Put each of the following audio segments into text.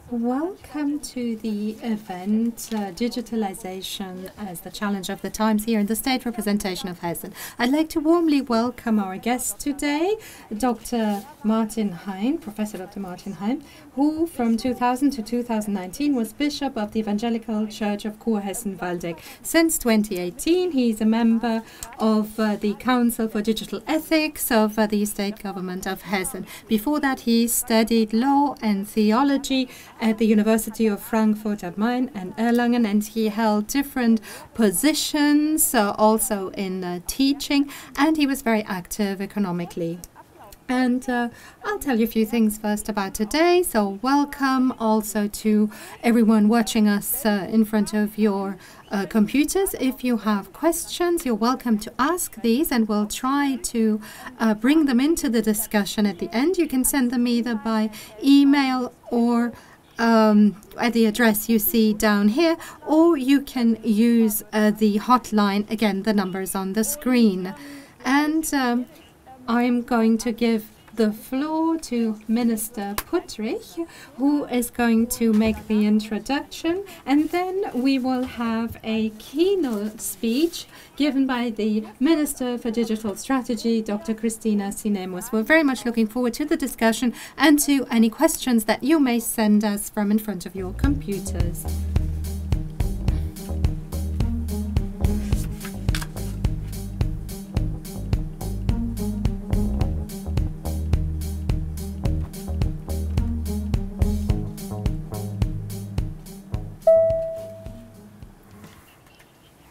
Welcome to the event, Digitalization as the Challenge of the Times, here in the State Representation of Hessen. I'd like to warmly welcome our guest today, Dr. Martin Hein, Professor Dr. Martin Hein, who from 2000 to 2019 was Bishop of the Evangelical Church of Kurhessen-Waldeck. Since 2018, he's a member of the Council for Digital Ethics of the State Government of Hessen. Before that, he studied law and theology at the University of Frankfurt am Main and Erlangen, and he held different positions also in teaching, and he was very active economically. And I'll tell you a few things first about today. So welcome also to everyone watching us in front of your computers. If you have questions, you're welcome to ask these, and we'll try to bring them into the discussion at the end. You can send them either by email or at the address you see down here, or you can use the hotline. Again, the number is on the screen. And I'm going to give the floor to Minister Puttrich, who is going to make the introduction, and then we will have a keynote speech given by the Minister for Digital Strategy, Dr. Christina Sinemus. We're very much looking forward to the discussion and to any questions that you may send us from in front of your computers.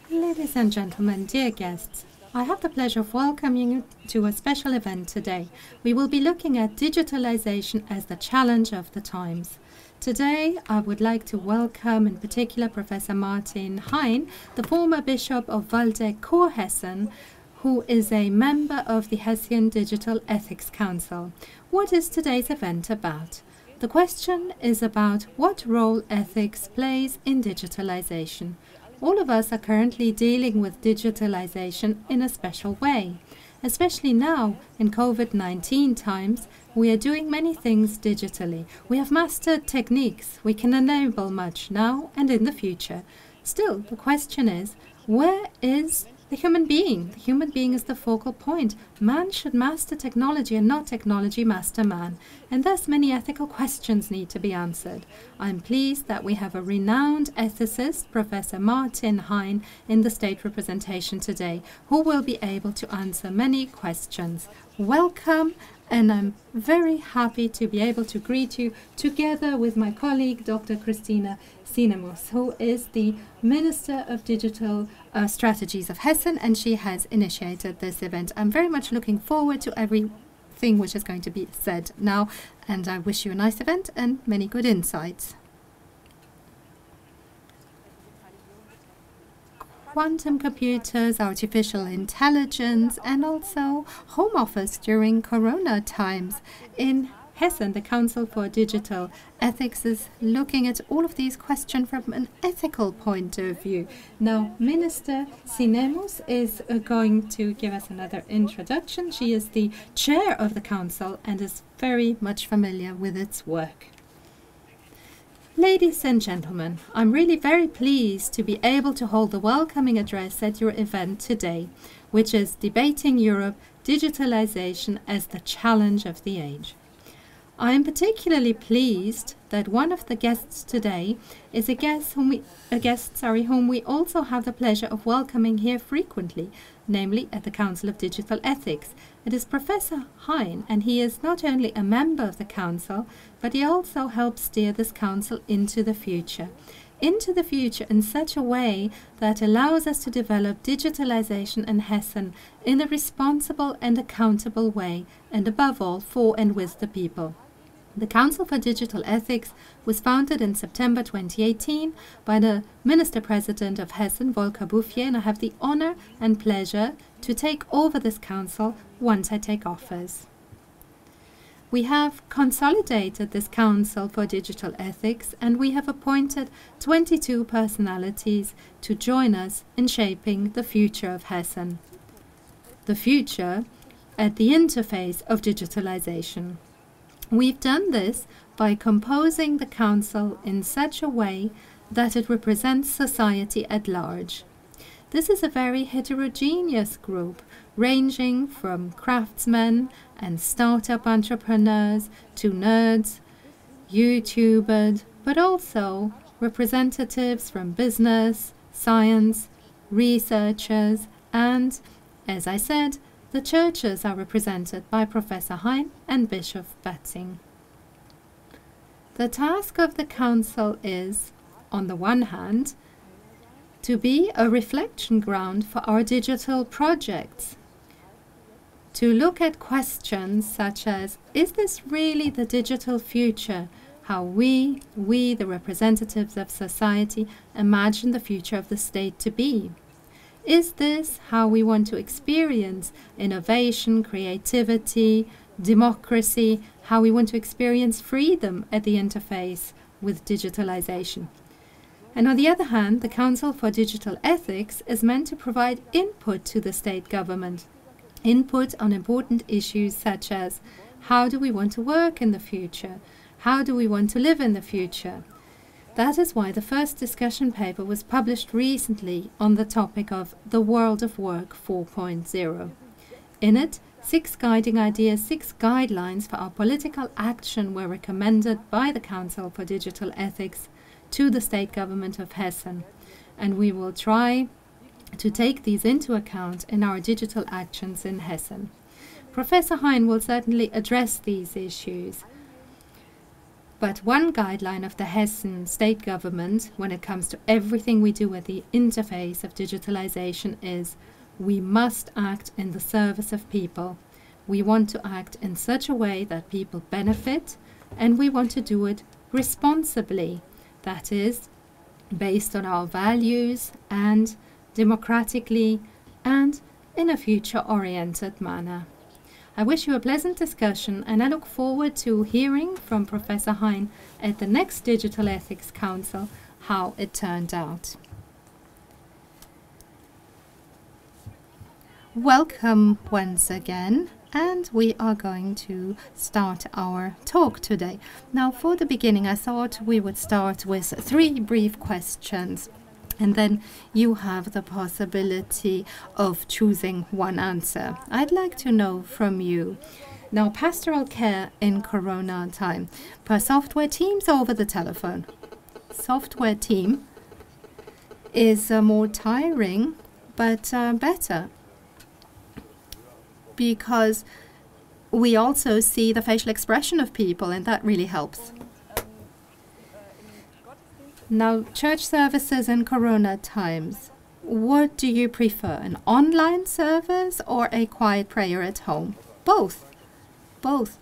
Ladies and gentlemen, dear guests, I have the pleasure of welcoming you to a special event today. We will be looking at digitalization as the challenge of the times. Today, I would like to welcome in particular Professor Martin Hein, the former Bishop of Waldeck-Kurhessen, who is a member of the Hessian Digital Ethics Council. What is today's event about? The question is about what role ethics plays in digitalization. All of us are currently dealing with digitalization in a special way. Especially now, in COVID-19 times, we are doing many things digitally. We have mastered techniques. We can enable much now and in the future. Still, the question is, where is the human being? The human being is the focal point. Man should master technology and not technology master man. And thus many ethical questions need to be answered. I'm pleased that we have a renowned ethicist, Professor Martin Hein, in the state representation today, who will be able to answer many questions. Welcome, and I'm very happy to be able to greet you together with my colleague, Dr. Christina Sinemus, who is the Minister of Digital Strategies of Hessen, and she has initiated this event. I'm very much looking forward to everything which is going to be said now, and I wish you a nice event and many good insights. Quantum computers, artificial intelligence, and also home office during Corona times. In Hessen, the Council for Digital Ethics is looking at all of these questions from an ethical point of view. Now, Minister Sinemus is going to give us another introduction. She is the chair of the Council and is very much familiar with its work. Ladies and gentlemen, I'm really very pleased to be able to hold the welcoming address at your event today, which is Debating Europe, Digitalization as the Challenge of the Age. I am particularly pleased that one of the guests today is a guest whom we also have the pleasure of welcoming here frequently, namely at the Council of Digital Ethics. It is Professor Hein, and he is not only a member of the Council, but he also helps steer this Council into the future in such a way that allows us to develop digitalization in Hessen in a responsible and accountable way, and above all, for and with the people. The Council for Digital Ethics was founded in September 2018 by the Minister-President of Hessen, Volker Bouffier, and I have the honor and pleasure to take over this council once I take office. We have consolidated this Council for Digital Ethics, and we have appointed 22 personalities to join us in shaping the future of Hessen. The future at the interface of digitalization. We've done this by composing the council in such a way that it represents society at large. This is a very heterogeneous group, ranging from craftsmen and startup entrepreneurs to nerds, YouTubers, but also representatives from business, science, researchers, and, as I said, the churches are represented by Professor Hein and Bishop Batzing. The task of the council is, on the one hand, to be a reflection ground for our digital projects, to look at questions such as, is this really the digital future? How we, the representatives of society, imagine the future of the state to be? Is this how we want to experience innovation, creativity, democracy, how we want to experience freedom at the interface with digitalization? And on the other hand, the Council for Digital Ethics is meant to provide input to the state government, input on important issues such as, how do we want to work in the future? How do we want to live in the future? That is why the first discussion paper was published recently on the topic of the World of Work 4.0. In it, 6 guiding ideas, 6 guidelines for our political action were recommended by the Council for Digital Ethics to the state government of Hessen, and we will try to take these into account in our digital actions in Hessen. Professor Hein will certainly address these issues. But one guideline of the Hessen state government when it comes to everything we do at the interface of digitalization is we must act in the service of people. We want to act in such a way that people benefit, and we want to do it responsibly. That is, based on our values and democratically and in a future-oriented manner. I wish you a pleasant discussion, and I look forward to hearing from Professor Hein at the next Digital Ethics Council how it turned out. Welcome once again, and we are going to start our talk today. Now, for the beginning, I thought we would start with 3 brief questions. And then you have the possibility of choosing one answer. I'd like to know from you, now, pastoral care in Corona time, per software Teams or over the telephone? Software team is more tiring, but better, because we also see the facial expression of people, and that really helps. Now, church services in Corona times, what do you prefer, an online service or a quiet prayer at home? Both. Both.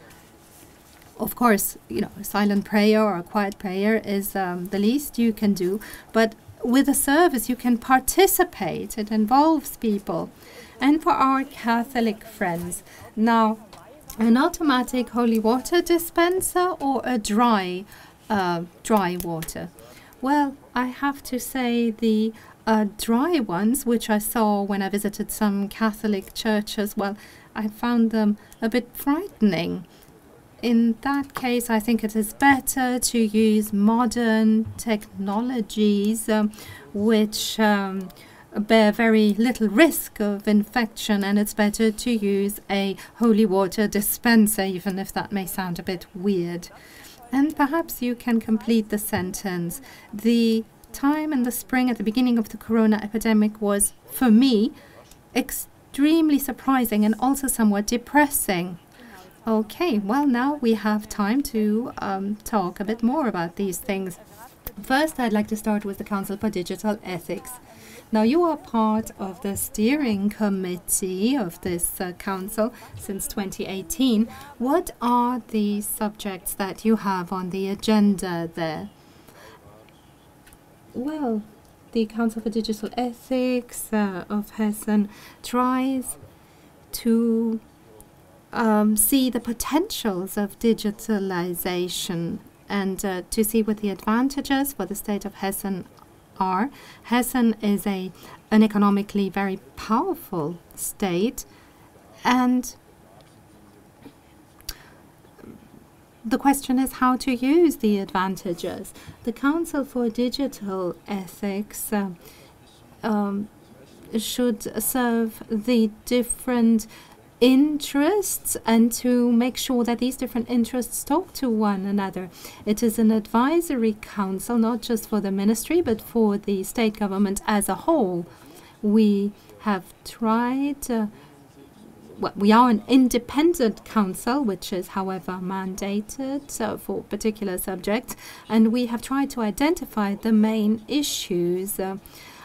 Of course, you know, a silent prayer or a quiet prayer is the least you can do, but with a service you can participate. It involves people. And for our Catholic friends, now, an automatic holy water dispenser or a dry water? Well, I have to say the dry ones, which I saw when I visited some Catholic churches, well, I found them a bit frightening. In that case, I think it is better to use modern technologies which bear very little risk of infection, and it's better to use a holy water dispenser, even if that may sound a bit weird. And perhaps you can complete the sentence. The time in the spring at the beginning of the corona epidemic was, for me, extremely surprising and also somewhat depressing. Okay, well, now we have time to talk a bit more about these things. First, I'd like to start with the Council for Digital Ethics. Now, you are part of the steering committee of this council since 2018. What are the subjects that you have on the agenda there? Well, the Council for Digital Ethics of Hessen tries to see the potentials of digitalization and to see what the advantages for the state of Hessen are. Hessen is an economically very powerful state, and the question is how to use the advantages. The Council for Digital Ethics should serve the different interests and to make sure that these different interests talk to one another. It is an advisory council, not just for the ministry, but for the state government as a whole. We have tried, we are an independent council, which is, however, mandated for particular subjects, and we have tried to identify the main issues.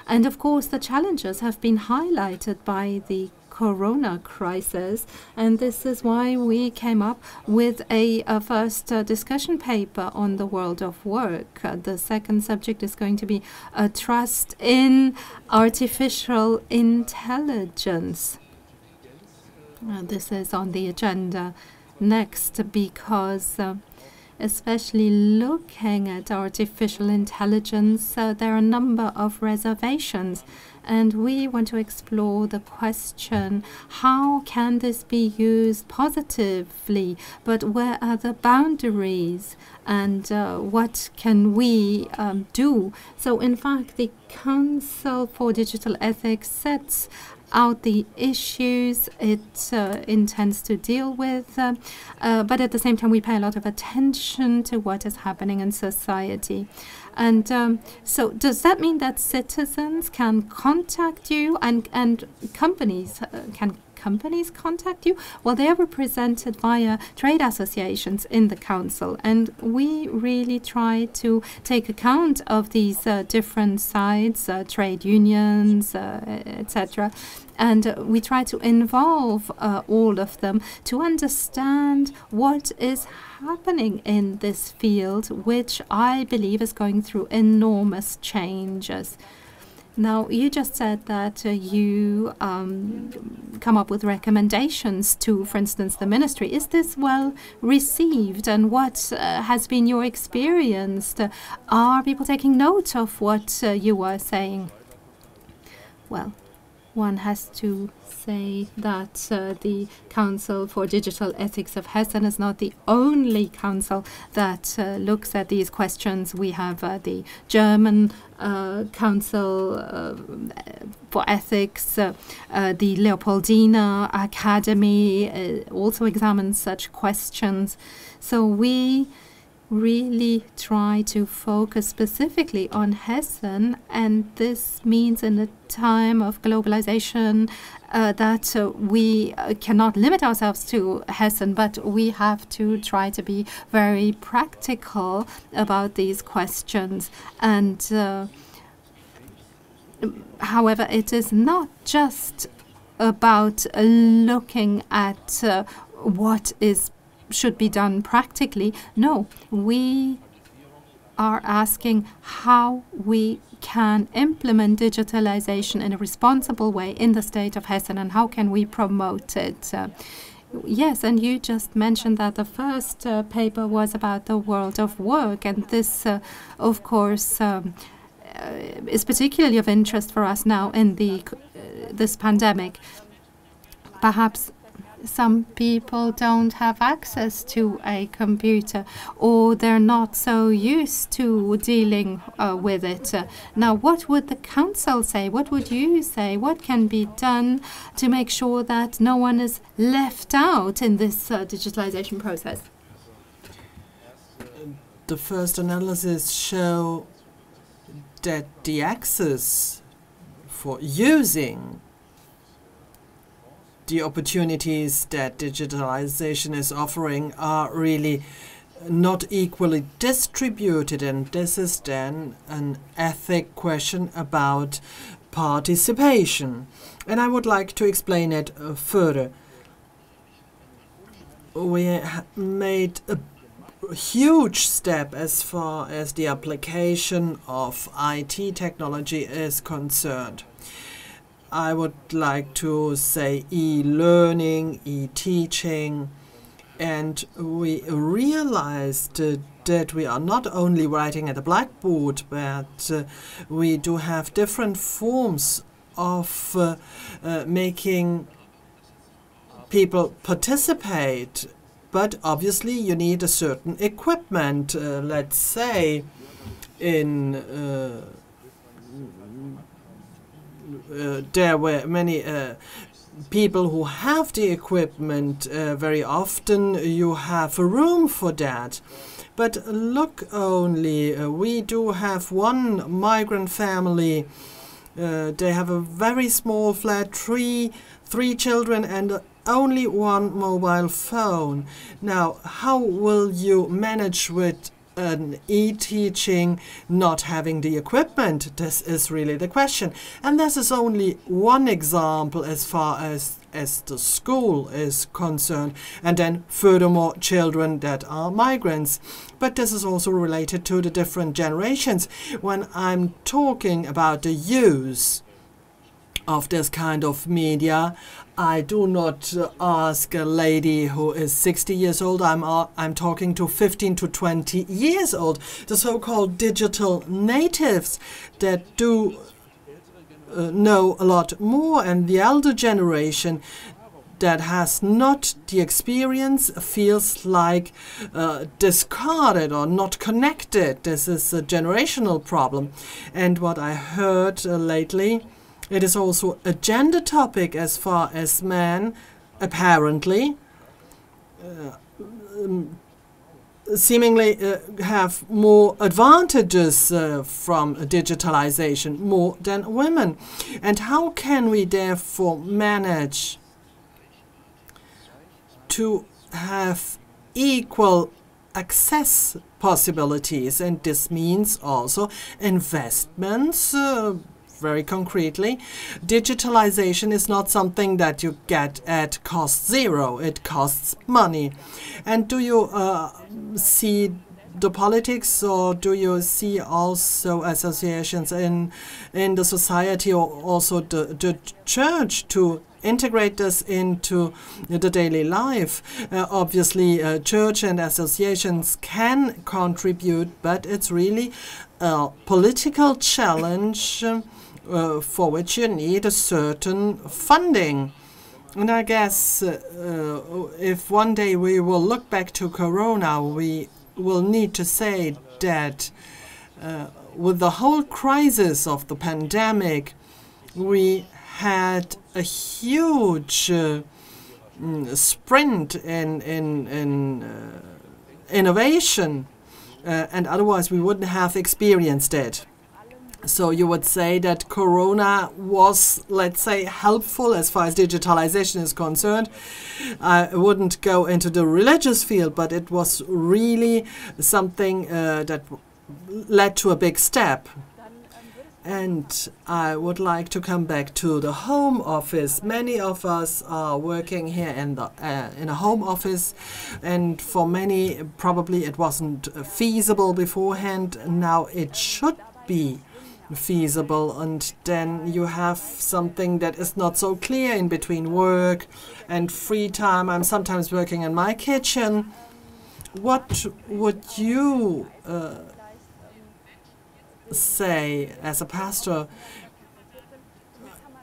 And of course, the challenges have been highlighted by the Corona crisis, and this is why we came up with a first discussion paper on the world of work. The second subject is going to be trust in artificial intelligence. This is on the agenda next because especially looking at artificial intelligence, there are a number of reservations. And we want to explore the question, how can this be used positively? But where are the boundaries? And what can we do? So, in fact, the Council for Digital Ethics sets out the issues it intends to deal with, but at the same time we pay a lot of attention to what is happening in society. And so does that mean that citizens can contact you and companies can companies contact you? Well, they are represented via trade associations in the council, and we really try to take account of these different sides, trade unions, etc. And we try to involve all of them to understand what is happening in this field, which I believe is going through enormous changes. Now, you just said that you come up with recommendations to, for instance, the ministry. Is this well received, and what has been your experience? Are people taking note of what you are saying? Well, one has to say that the Council for Digital Ethics of Hessen is not the only council that looks at these questions. We have the German Council for Ethics, the Leopoldina Academy also examines such questions. So we really try to focus specifically on Hessen, and this means in a time of globalization that we cannot limit ourselves to Hessen, but we have to try to be very practical about these questions. And however, it is not just about looking at what should be done practically. No, we are asking how we can implement digitalization in a responsible way in the state of Hessen, and how can we promote it. Yes, and you just mentioned that the first paper was about the world of work, and this, of course, is particularly of interest for us now in this pandemic. Perhaps some people don't have access to a computer, or they're not so used to dealing with it. Now, what would the council say? What would you say? What can be done to make sure that no one is left out in this digitalization process? The first analysis show that the access for using the opportunities that digitalization is offering are really not equally distributed, and this is then an ethic question about participation. And I would like to explain it further. We made a huge step as far as the application of IT technology is concerned. I would like to say e-learning, e-teaching, and we realized that we are not only writing at a blackboard, but we do have different forms of making people participate but obviously you need a certain equipment. Let's say there were many people who have the equipment. Very often you have a room for that. But look only, we do have one migrant family. They have a very small flat, three children and only one mobile phone. Now, how will you manage with an e-teaching not having the equipment? This is really the question. And this is only one example as far as the school is concerned, and then furthermore children that are migrants. But this is also related to the different generations. When I'm talking about the use of this kind of media, I do not ask a lady who is 60 years old. I'm talking to 15 to 20 years old, the so-called digital natives that do know a lot more, and the elder generation that has not the experience feels like discarded or not connected. This is a generational problem. And what I heard lately, it is also a gender topic as far as men apparently seemingly have more advantages from digitalization more than women. And how can we therefore manage to have equal access possibilities? And this means also investments. Very concretely, digitalization is not something that you get at cost zero. It costs money. And do you see the politics, or do you see also associations in the society, or also the church, to integrate this into the daily life? Obviously, church and associations can contribute, but it's really a political challenge for which you need a certain funding. And I guess if one day we will look back to Corona, we will need to say that with the whole crisis of the pandemic, we had a huge sprint in innovation, and otherwise we wouldn't have experienced it. So you would say that Corona was, let's say, helpful as far as digitalization is concerned. I wouldn't go into the religious field, but it was really something that led to a big step. And I would like to come back to the home office. Many of us are working here in a home office, and for many probably it wasn't feasible beforehand. Now it should be feasible, and then you have something that is not so clear in between work and free time. I'm sometimes working in my kitchen. What would you say as a pastor?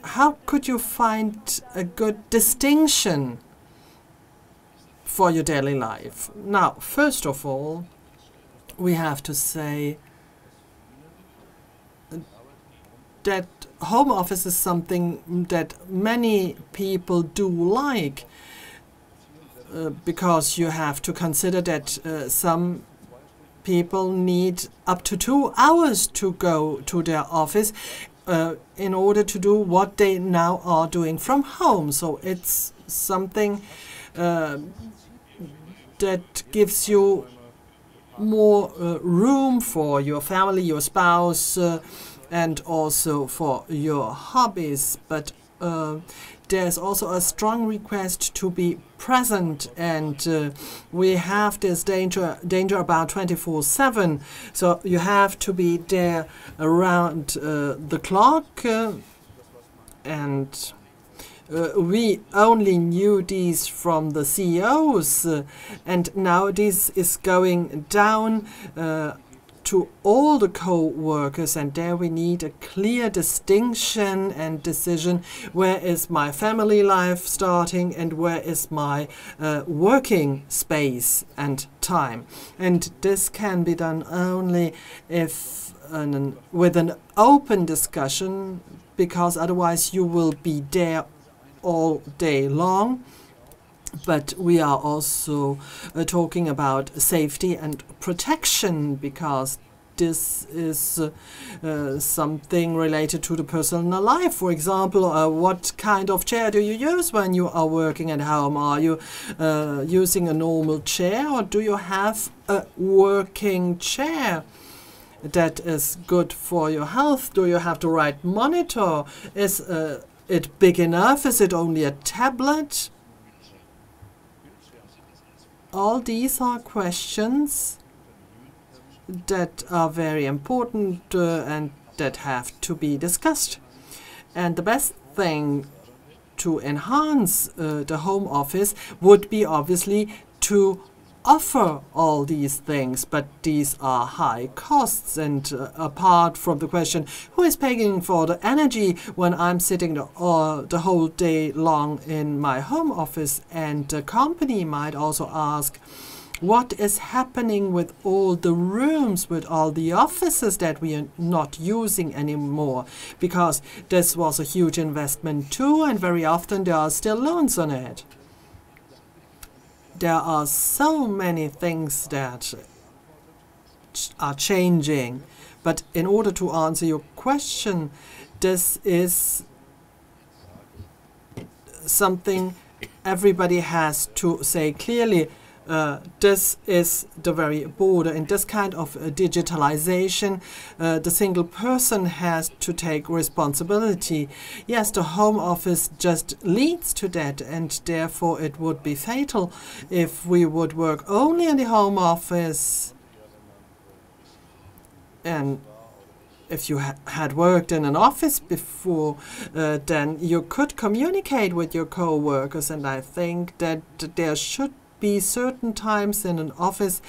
How could you find a good distinction for your daily life? Now, first of all, we have to say that home office is something that many people do like, because you have to consider that some people need up to 2 hours to go to their office in order to do what they now are doing from home. So it's something that gives you more room for your family, your spouse, and also for your hobbies. But there's also a strong request to be present, and we have this danger about 24/7. So you have to be there around the clock, and we only knew these from the CEOs, and now this is going down to all the co-workers, and there we need a clear distinction and decision. Where is my family life starting and where is my working space and time? And this can be done only if with an open discussion, because otherwise you will be there all day long. But we are also talking about safety and protection, because this is something related to the personal life. For example, what kind of chair do you use when you are working at home? Are you using a normal chair, or do you have a working chair that is good for your health? Do you have the right monitor? Is it big enough? Is it only a tablet? All these are questions that are very important and that have to be discussed. And the best thing to enhance the home office would be obviously to offer all these things, but these are high costs. And apart from the question, who is paying for the energy when I'm sitting the whole day long in my home office? And the company might also ask, what is happening with all the rooms, with all the offices that we are not using anymore? Because this was a huge investment too, and very often there are still loans on it. There are so many things that are changing. But in order to answer your question, this is something everybody has to say clearly. This is the very border. In this kind of digitalization, the single person has to take responsibility. Yes, the home office just leads to that, and therefore it would be fatal if we would work only in the home office. And if you had worked in an office before, then you could communicate with your co-workers, and I think that there should be certain times in an office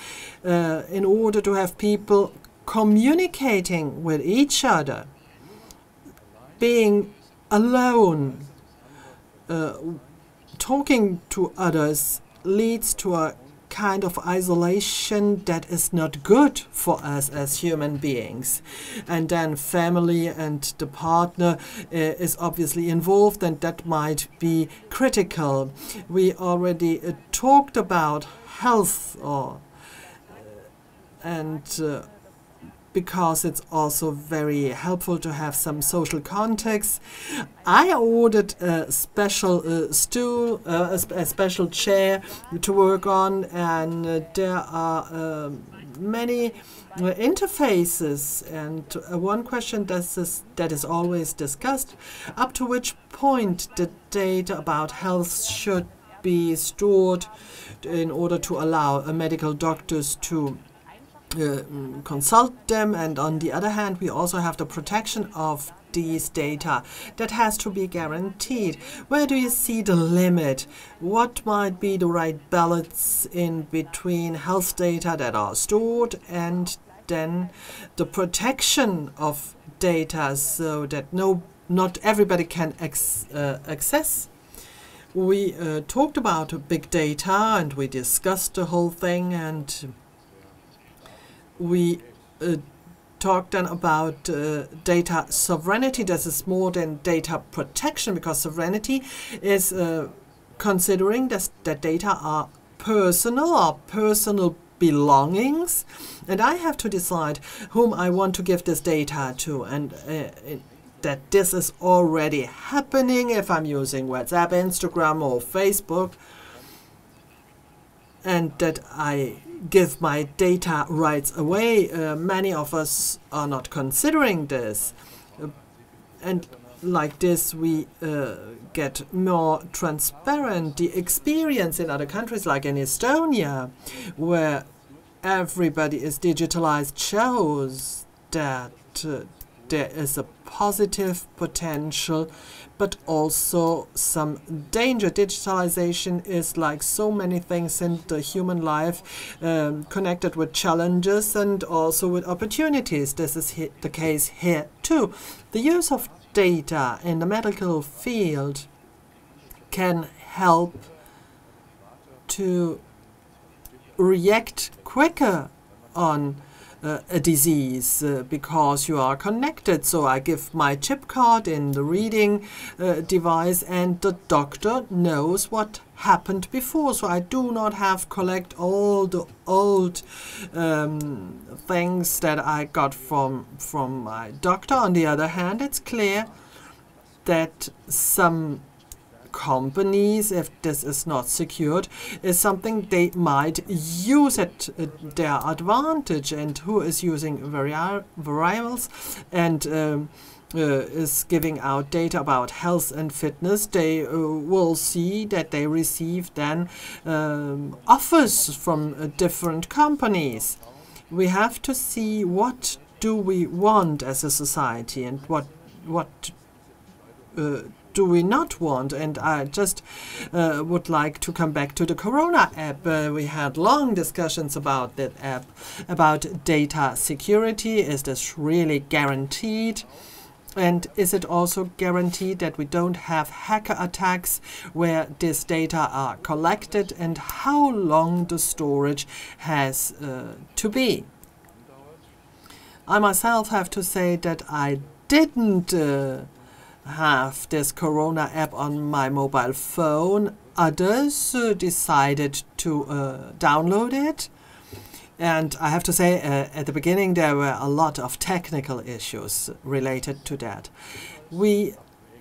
in order to have people communicating with each other. Being alone, talking to others, leads to a kind of isolation that is not good for us as human beings. And then family and the partner is obviously involved, and that might be critical. We already talked about health, because it's also very helpful to have some social context. I ordered a special stool, a special chair to work on, and there are many interfaces. And one question that is always discussed: up to which point the data about health should be stored in order to allow medical doctors to consult them. And on the other hand, we also have the protection of these data that has to be guaranteed. Where do you see the limit? What might be the right balance in between health data that are stored and then the protection of data, so that not everybody can access? We talked about big data, and we discussed the whole thing, and we talked then about data sovereignty. This is more than data protection, because sovereignty is considering that data are personal belongings, and I have to decide whom I want to give this data to, and that this is already happening if I'm using WhatsApp, Instagram or Facebook, and that I give my data rights away. Many of us are not considering this. And like this, we get more transparent. The experience in other countries, like in Estonia, where everybody is digitalized, shows that there is a positive potential, but also some danger. Digitalization is like so many things in the human life, connected with challenges and also with opportunities. This is the case here too. The use of data in the medical field can help to react quicker on a disease because you are connected. So I give my chip card in the reading device and the doctor knows what happened before. So I do not have collect all the old things that I got from my doctor. On the other hand, it's clear that some companies, if this is not secured, is something they might use at their advantage. And who is using variables and is giving out data about health and fitness, they will see that they receive then offers from different companies. We have to see what do we want as a society and what do we not want. And I just would like to come back to the Corona app. We had long discussions about that app, about data security. Is this really guaranteed? And is it also guaranteed that we don't have hacker attacks where this data are collected, and how long the storage has to be? I myself have to say that I didn't have this Corona app on my mobile phone. Others decided to download it. And I have to say, at the beginning, there were a lot of technical issues related to that. We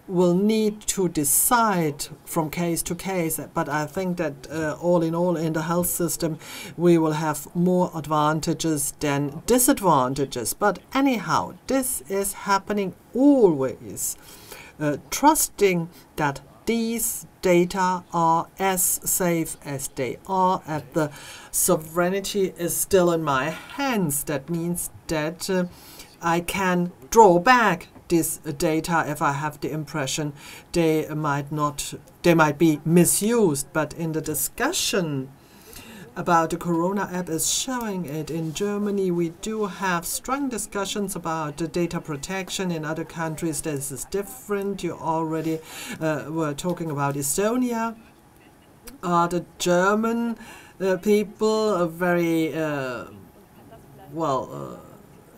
will need to decide from case to case, but I think that all in all, in the health system, we will have more advantages than disadvantages. But anyhow, this is happening always. Trusting that these data are as safe as they are, and the sovereignty is still in my hands. That means that I can draw back this data if I have the impression they might be misused. But in the discussion about the Corona app is showing it. In Germany, we do have strong discussions about the data protection. In other countries, this is different. You already were talking about Estonia. The German people are very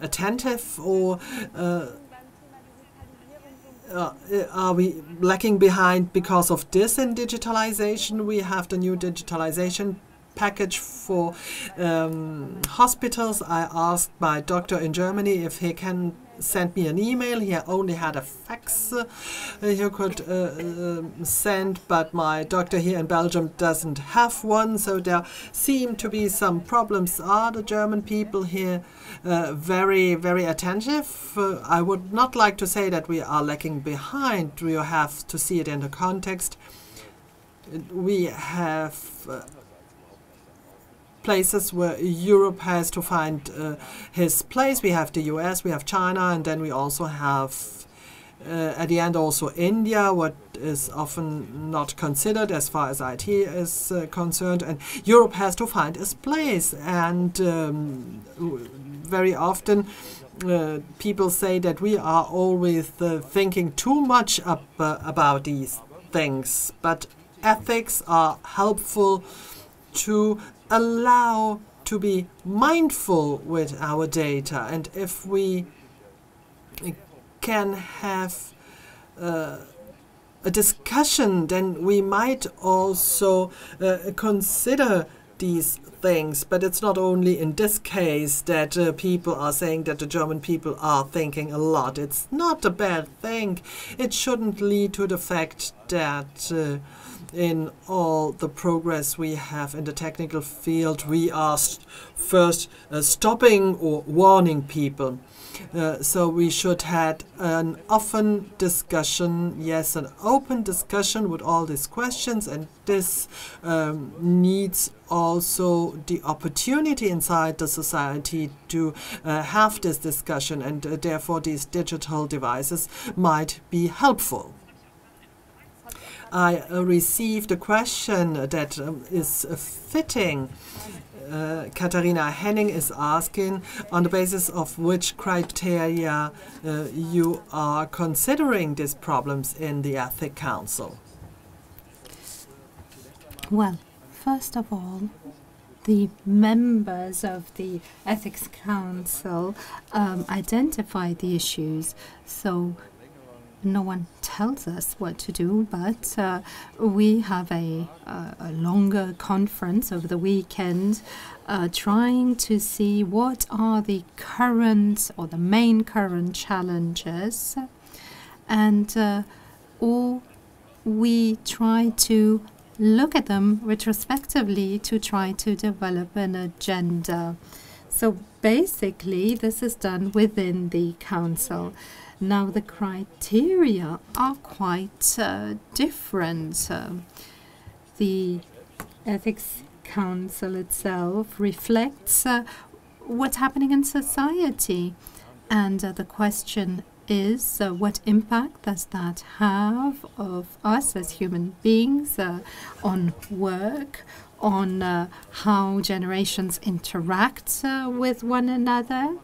attentive, or are we lacking behind because of this in digitalization? We have the new digitalization package for hospitals. I asked my doctor in Germany if he can send me an email. He only had a fax he could send, but my doctor here in Belgium doesn't have one, so there seem to be some problems. Are the German people here very, very attentive? I would not like to say that we are lacking behind. We have to see it in the context. We have places where Europe has to find his place. We have the US, we have China, and then we also have at the end also India, what is often not considered as far as IT is concerned. And Europe has to find its place. And very often people say that we are always thinking too much about these things. But ethics are helpful to allow to be mindful with our data. And if we can have a discussion, then we might also consider these things. But it's not only in this case that people are saying that the German people are thinking a lot. It's not a bad thing. It shouldn't lead to the fact that in all the progress we have in the technical field, we are first stopping or warning people. So we should have an open discussion, yes, an open discussion with all these questions, and this needs also the opportunity inside the society to have this discussion, and therefore these digital devices might be helpful. I received a question that is fitting. Katharina Henning is asking on the basis of which criteria you are considering these problems in the Ethics Council. Well, first of all, the members of the Ethics Council identify the issues, so no one tells us what to do, but we have a longer conference over the weekend trying to see what are the current or the main current challenges, and or we try to look at them retrospectively to try to develop an agenda. So basically this is done within the council. Now the criteria are quite different. The Ethics Council itself reflects what's happening in society, and the question is what impact does that have of us as human beings on work, on how generations interact with one another.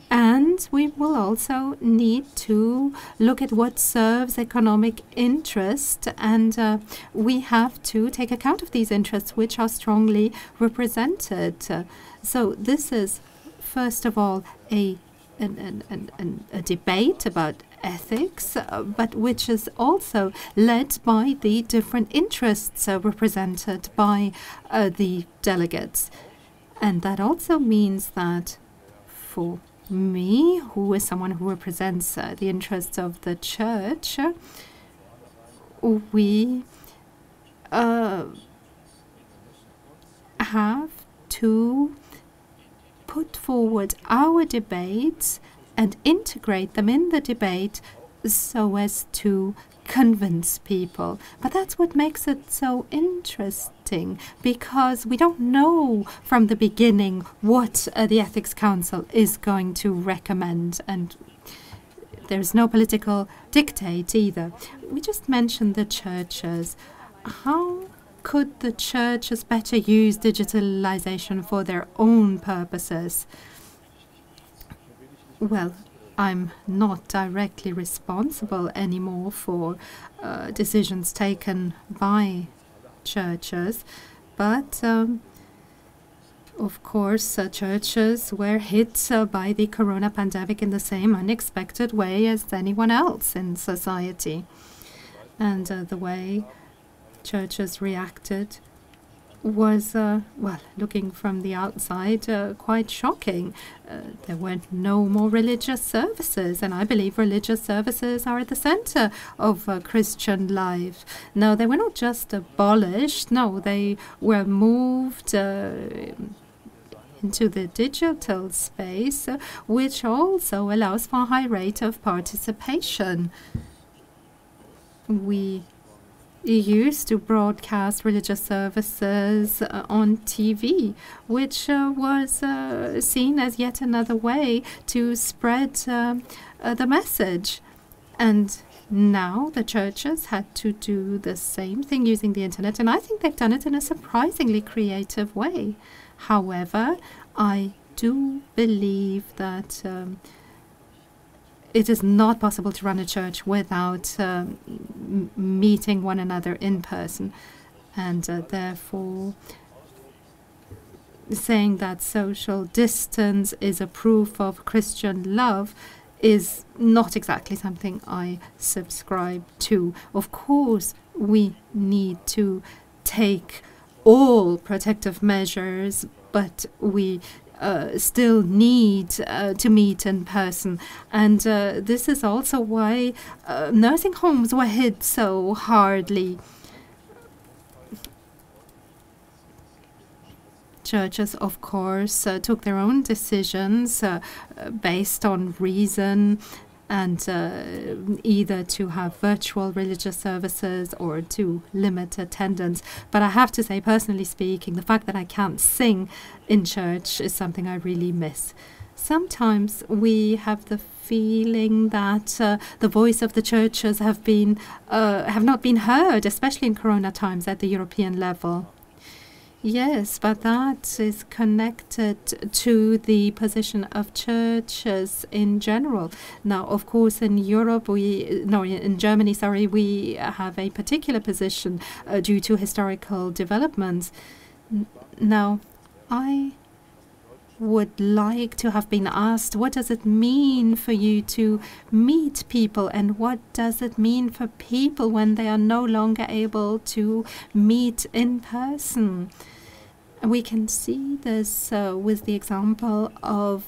And we will also need to look at what serves economic interest, and we have to take account of these interests which are strongly represented. So this is, first of all, a debate about ethics, but which is also led by the different interests represented by the delegates. And that also means that for me, who is someone who represents the interests of the church, we have to put forward our debates and integrate them in the debate so as to convince people. But that's what makes it so interesting, because we don't know from the beginning what the Ethics Council is going to recommend, and there's no political dictate either. We just mentioned the churches. How could the churches better use digitalization for their own purposes? Well, I'm not directly responsible anymore for decisions taken by churches, but of course churches were hit by the corona pandemic in the same unexpected way as anyone else in society. And the way churches reacted was, well, looking from the outside, quite shocking. There were no more religious services, and I believe religious services are at the center of Christian life. No, they were not just abolished, no, they were moved into the digital space, which also allows for a high rate of participation. We used to broadcast religious services on TV, which was seen as yet another way to spread the message. And now the churches had to do the same thing using the internet, and I think they've done it in a surprisingly creative way. However, I do believe that it is not possible to run a church without meeting one another in person, and therefore saying that social distance is a proof of Christian love is not exactly something I subscribe to. Of course, we need to take all protective measures, but we still need to meet in person. And this is also why nursing homes were hit so hardly. Churches, of course, took their own decisions based on reason, and either to have virtual religious services or to limit attendance. But I have to say, personally speaking, the fact that I can't sing in church is something I really miss. Sometimes we have the feeling that the voice of the churches have not been heard, especially in Corona times at the European level. Yes, but that is connected to the position of churches in general. Now, of course, in in Germany, we have a particular position due to historical developments. Now, I would like to have been asked, what does it mean for you to meet people, and what does it mean for people when they are no longer able to meet in person? We can see this with the example of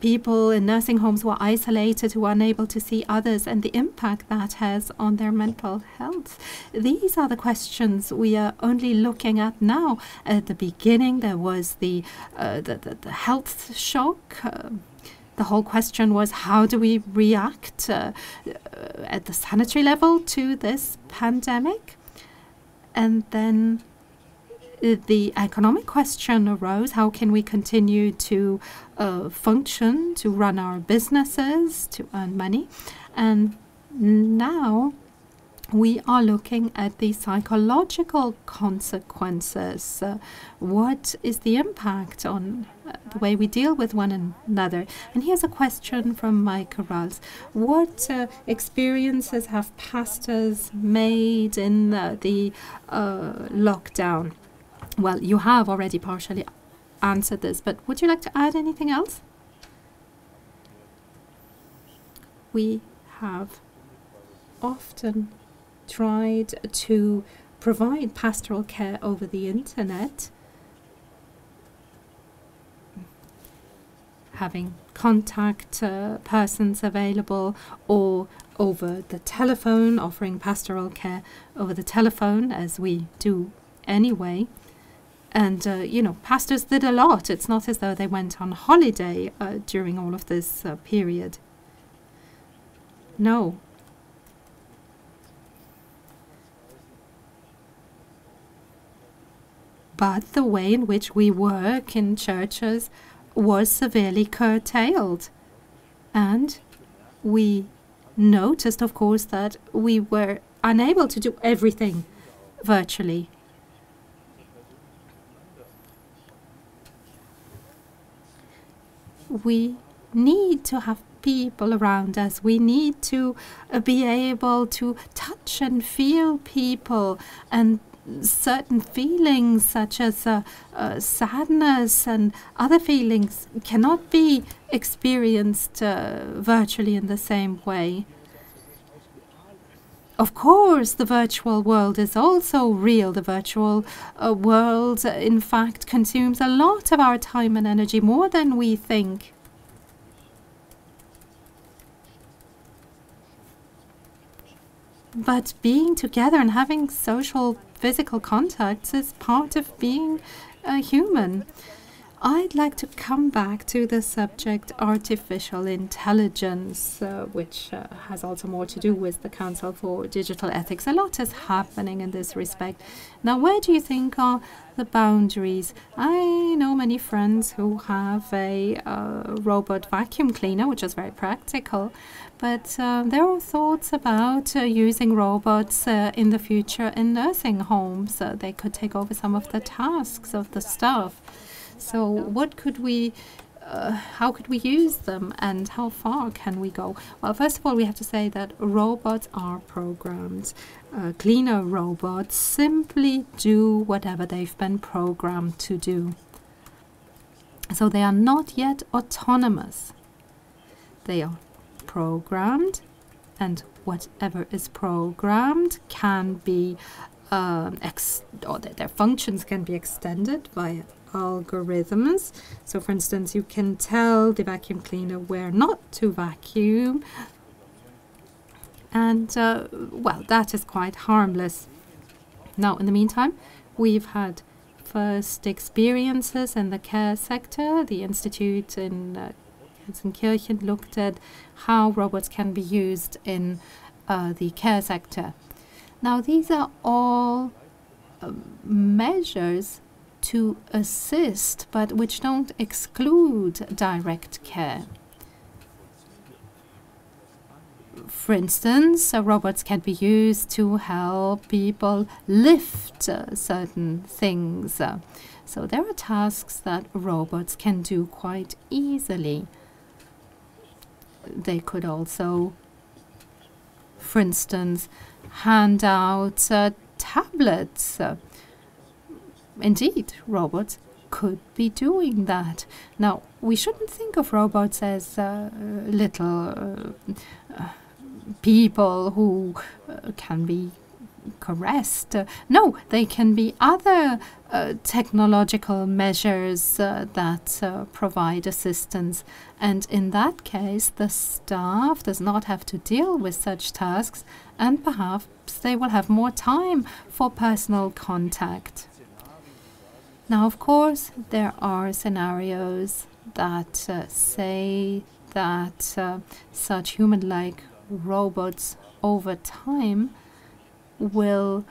people in nursing homes who are isolated, who are unable to see others, and the impact that has on their mental health. These are the questions we are only looking at now. At the beginning, there was the health shock. The whole question was, how do we react at the sanitary level to this pandemic? And then the economic question arose. How can we continue to function, to run our businesses, to earn money? And now we are looking at the psychological consequences. What is the impact on the way we deal with one another? And here's a question from Mike Rals. What experiences have pastors made in the lockdown? Well, you have already partially answered this, but would you like to add anything else? We have often tried to provide pastoral care over the internet, having contact persons available, or over the telephone, offering pastoral care over the telephone, as we do anyway. And, pastors did a lot. It's not as though they went on holiday during all of this period. No. But the way in which we work in churches was severely curtailed. And we noticed, of course, that we were unable to do everything virtually. We need to have people around us. We need to be able to touch and feel people, and certain feelings such as sadness and other feelings cannot be experienced virtually in the same way. Of course, the virtual world is also real. The virtual world, in fact, consumes a lot of our time and energy, more than we think. But being together and having social, physical contacts is part of being a human. I'd like to come back to the subject artificial intelligence, which has also more to do with the Council for Digital Ethics. A lot is happening in this respect. Now, where do you think are the boundaries? I know many friends who have a robot vacuum cleaner, which is very practical, but there are thoughts about using robots in the future in nursing homes. They could take over some of the tasks of the staff. So what could we, how could we use them, and how far can we go? Well, first of all, we have to say that robots are programmed. Cleaner robots simply do whatever they've been programmed to do. So they are not yet autonomous. They are programmed, and whatever is programmed can be, or their functions can be extended via algorithms. So for instance, you can tell the vacuum cleaner where not to vacuum, and well, that is quite harmless. Now, in the meantime, we've had first experiences in the care sector. The institute in Kirchen looked at how robots can be used in the care sector. Now, these are all measures to assist, but which don't exclude direct care. For instance, robots can be used to help people lift certain things. So there are tasks that robots can do quite easily. They could also, for instance, hand out tablets. Indeed, robots could be doing that. Now, we shouldn't think of robots as little people who can be caressed. No, they can be other technological measures that provide assistance. And in that case, the staff does not have to deal with such tasks, and perhaps they will have more time for personal contact. Now, of course, there are scenarios that say that such human-like robots over time will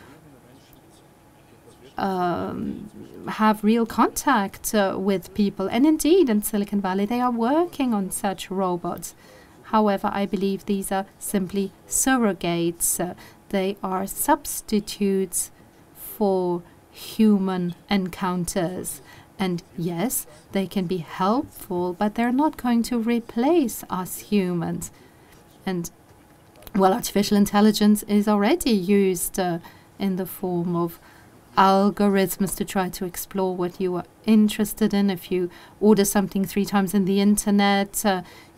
have real contact with people. And indeed, in Silicon Valley, they are working on such robots. However, I believe these are simply surrogates. They are substitutes for human encounters. And yes, they can be helpful, but they're not going to replace us humans. And well, artificial intelligence is already used in the form of algorithms to try to explore what you are interested in. If you order something 3 times in the internet,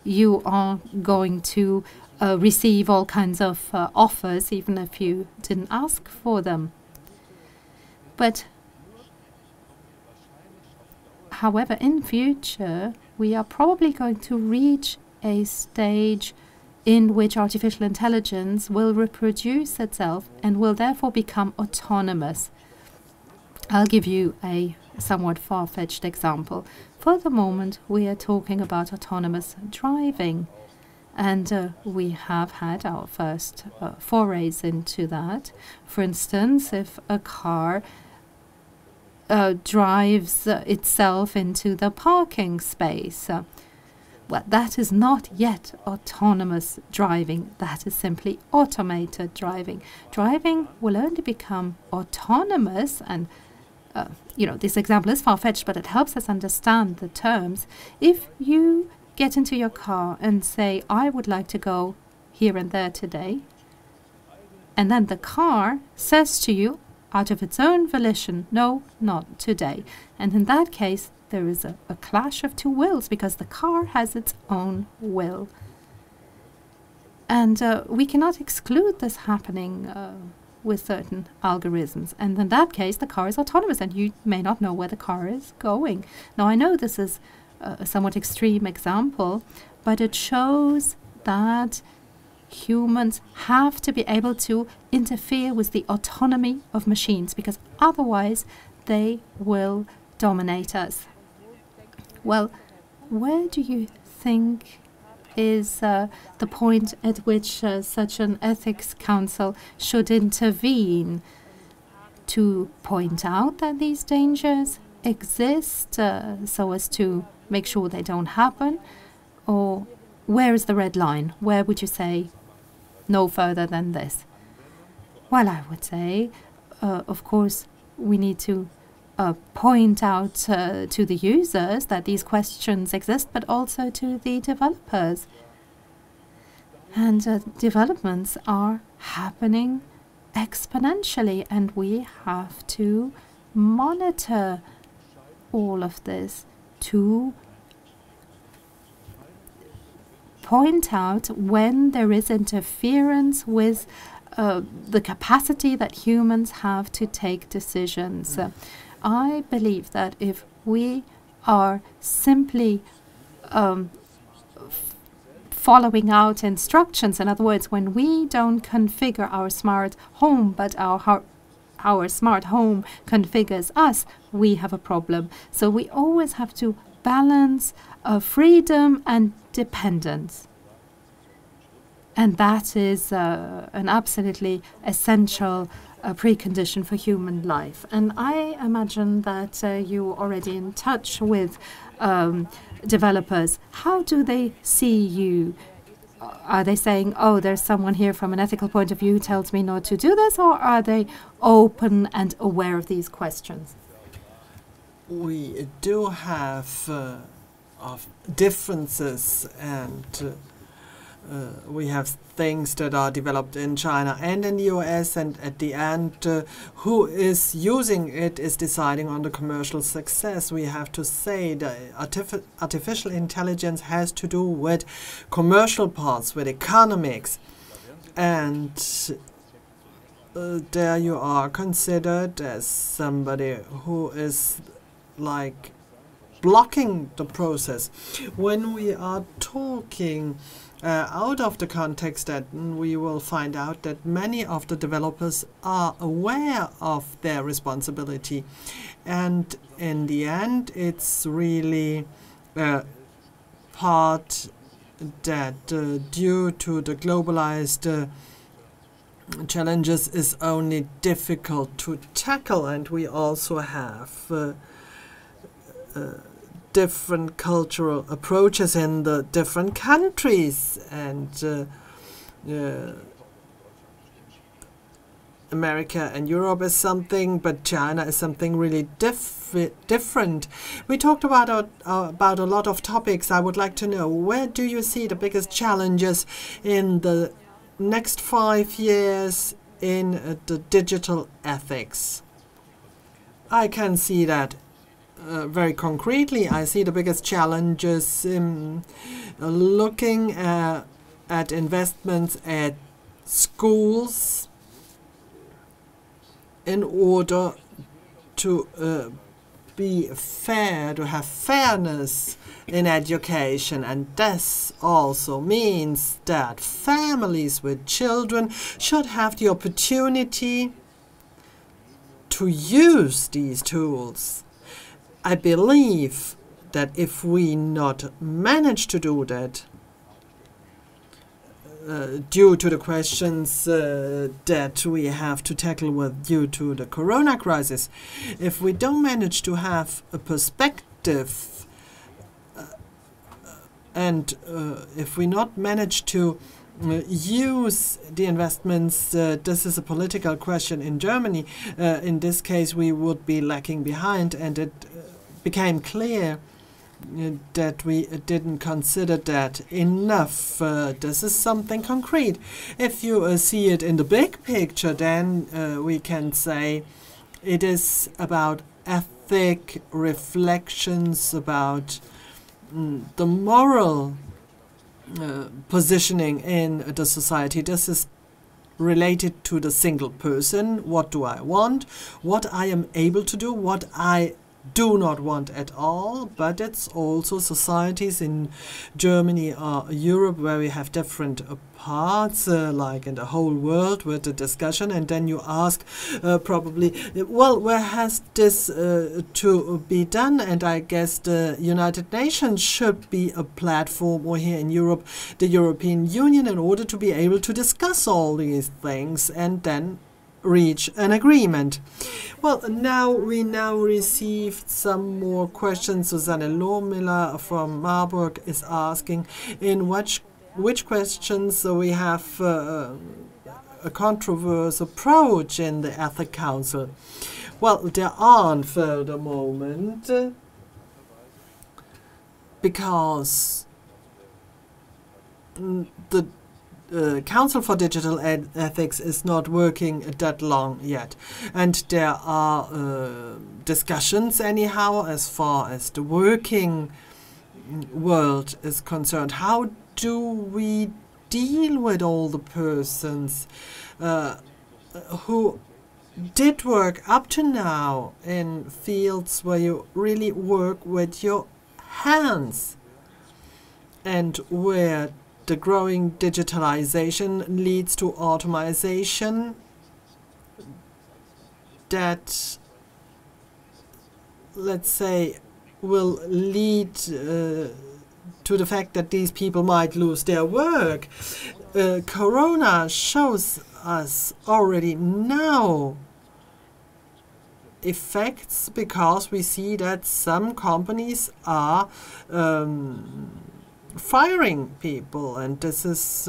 you are going to receive all kinds of offers, even if you didn't ask for them. But however, in future, we are probably going to reach a stage in which artificial intelligence will reproduce itself and will therefore become autonomous. I'll give you a somewhat far-fetched example. For the moment, we are talking about autonomous driving, and we have had our first forays into that. For instance, if a car drives itself into the parking space, well, that is not yet autonomous driving. That is simply automated driving. Driving will only become autonomous, and you know, this example is far-fetched, but it helps us understand the terms. If you get into your car and say, I would like to go here and there today, and then the car says to you, out of its own volition, no, not today. And in that case, there is a clash of two wills, because the car has its own will. And we cannot exclude this happening with certain algorithms. And in that case, the car is autonomous, and you may not know where the car is going. Now, I know this is a somewhat extreme example, but it shows that humans have to be able to interfere with the autonomy of machines, because otherwise they will dominate us. Well, where do you think is the point at which such an ethics council should intervene to point out that these dangers exist so as to make sure they don't happen? Or where is the red line? Where would you say no further than this? Well, I would say, of course, we need to point out to the users that these questions exist, but also to the developers. And developments are happening exponentially, and we have to monitor all of this to point out when there is interference with the capacity that humans have to take decisions. I believe that if we are simply following out instructions. In other words, when we don't configure our smart home, but our smart home configures us, we have a problem. So we always have to balance freedom and dependence. And that is an absolutely essential precondition for human life. And I imagine that you're already in touch with developers. How do they see you? Are they saying, oh, there's someone here from an ethical point of view who tells me not to do this, or are they open and aware of these questions? We do have of differences, and we have things that are developed in China and in the US, and at the end, who is using it is deciding on the commercial success. We have to say that artificial intelligence has to do with commercial parts, with economics, and there you are considered as somebody who is like blocking the process. When we are talking out of the context, that we will find out that many of the developers are aware of their responsibility, and in the end it's really part that due to the globalized challenges is only difficult to tackle, and we also have different cultural approaches in the different countries, and America and Europe is something, but China is something really different. We talked about a lot of topics. I would like to know, where do you see the biggest challenges in the next 5 years in the digital ethics? I can see that very concretely. I see the biggest challenges in looking at investments at schools in order to be fair, to have fairness in education, and this also means that families with children should have the opportunity to use these tools. I believe that if we not manage to do that, due to the questions that we have to tackle with due to the corona crisis, if we don't manage to have a perspective and if we not manage to use the investments, this is a political question in Germany. In this case, we would be lacking behind, and it became clear that we didn't consider that enough. This is something concrete. If you see it in the big picture, then we can say it is about ethic reflections, about the moral positioning in the society. This is related to the single person. What do I want? What I am able to do? What I do not want at all. But it's also societies in Germany or Europe where we have different parts, like in the whole world with the discussion, and then you ask probably, well, where has this to be done? And I guess the United Nations should be a platform, or here in Europe, the European Union, in order to be able to discuss all these things and then reach an agreement. Well, we now received some more questions. Susanne Lohmiller from Marburg is asking in which questions we have a controversial approach in the Ethics Council. Well, there aren't for the moment, because the Council for Digital Ethics is not working that long yet, and there are discussions anyhow as far as the working world is concerned. How do we deal with all the persons who did work up to now in fields where you really work with your hands and where the growing digitalization leads to automation that, let's say, will lead to the fact that these people might lose their work. Corona shows us already now effects, because we see that some companies are firing people, and this is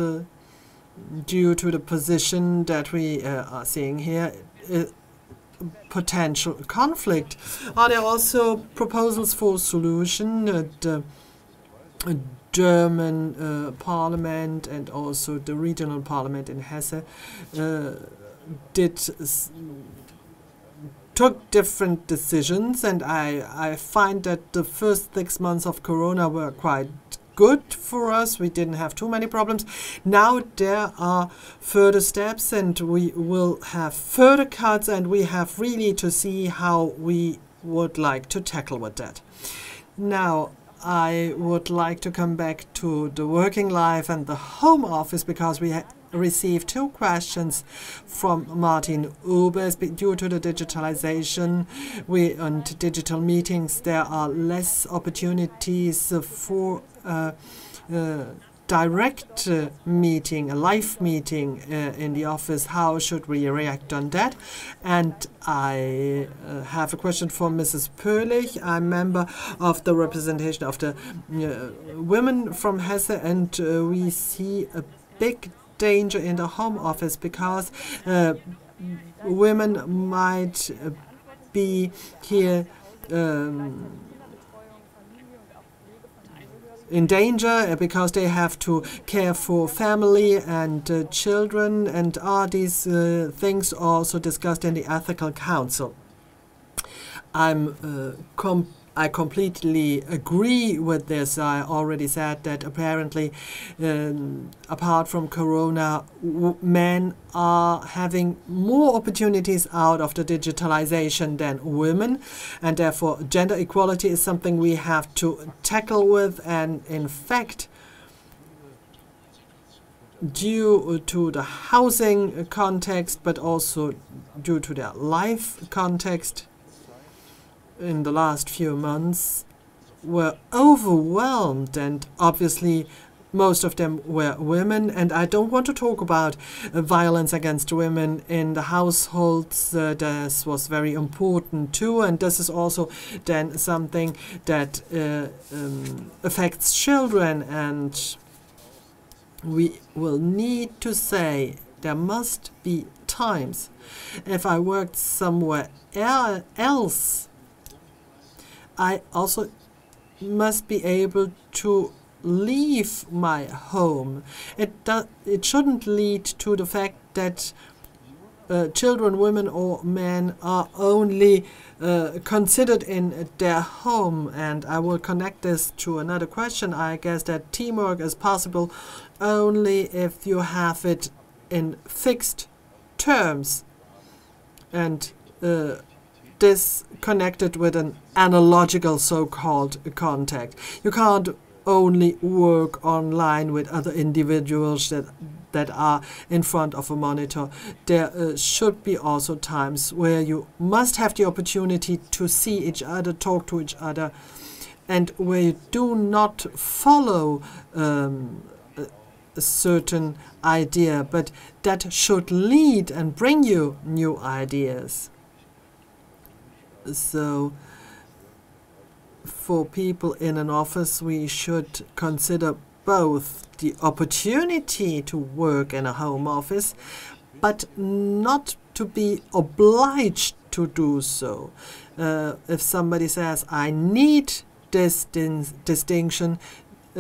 due to the position that we are seeing here, potential conflict. Are there also proposals for solution? The German parliament and also the regional parliament in Hesse took different decisions, and I find that the first 6 months of Corona were quite good for us. We didn't have too many problems. Now there are further steps, and we will have further cuts, and we have really to see how we would like to tackle with that. Now, I would like to come back to the working life and the home office, because we received 2 questions from Martin Ubers. Due to the digitalization and digital meetings, there are less opportunities for direct meeting, a live meeting in the office. How should we react on that? And I have a question for Mrs. Pöhlich. I'm member of the representation of the women from Hesse, and we see a big danger in the home office, because women might be here in danger because they have to care for family and children, and are these things also discussed in the Ethical Council? I completely agree with this. I already said that apparently, apart from Corona, men are having more opportunities out of the digitalization than women, and therefore gender equality is something we have to tackle with. And in fact, due to the housing context, but also due to their life context, in the last few months were overwhelmed, and obviously most of them were women. And I don't want to talk about violence against women in the households. This was very important too, and this is also then something that affects children, and we will need to say there must be times. If I worked somewhere else, I also must be able to leave my home. It shouldn't lead to the fact that children, women or men are only considered in their home. And I will connect this to another question. I guess that teamwork is possible only if you have it in fixed terms, and this connected with an analogical so-called contact. You can't only work online with other individuals that are in front of a monitor. There should be also times where you must have the opportunity to see each other, talk to each other, and where you do not follow a certain idea, but that should lead and bring you new ideas. So for people in an office, we should consider both the opportunity to work in a home office, but not to be obliged to do so. If somebody says, I need this distinction,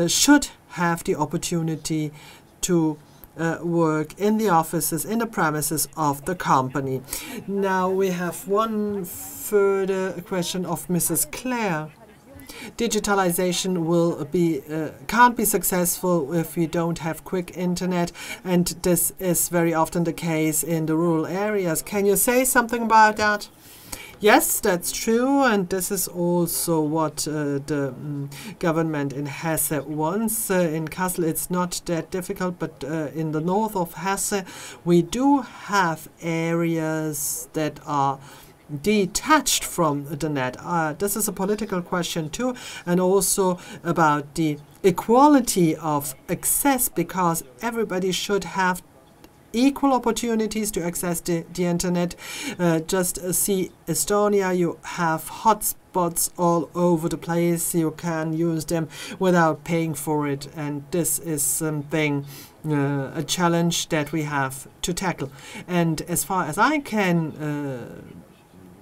should have the opportunity to work in the offices, in the premises of the company. Now we have one further question of Mrs. Clare. digitalization will be can't be successful if we don't have quick internet, and this is very often the case in the rural areas. Can you say something about that? Yes, that's true, and this is also what the government in Hesse wants. In Kassel it's not that difficult, but in the north of Hesse we do have areas that are detached from the net. This is a political question too, and also about the equality of access, because everybody should have equal opportunities to access the internet. Just see Estonia, you have hotspots all over the place. You can use them without paying for it, and this is something, a challenge that we have to tackle. And as far as I can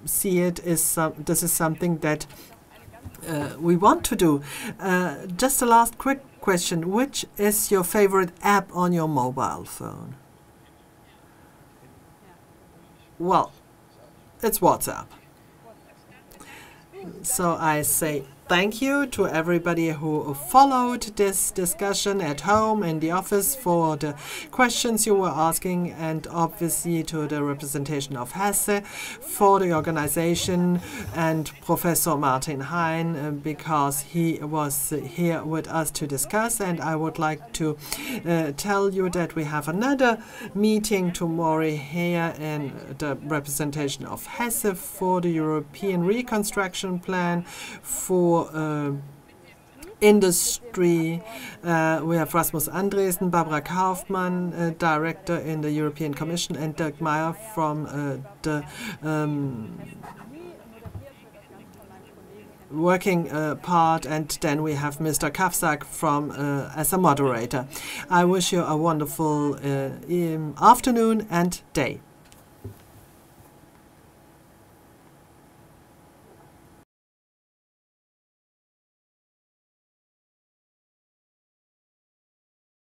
see it, this is something that we want to do. Just a last quick question. Which is your favorite app on your mobile phone? Well, it's WhatsApp. So I say thank you to everybody who followed this discussion at home, in the office, for the questions you were asking, and obviously to the representation of Hesse for the organization, and Professor Martin Hein, because he was here with us to discuss. And I would like to tell you that we have another meeting tomorrow here in the representation of Hesse for the European Reconstruction Plan for industry. We have Rasmus Andresen, Barbara Kaufmann, Director in the European Commission, and Dirk Meyer from the working part, and then we have Mr. Kafsak from as a moderator. I wish you a wonderful afternoon and day.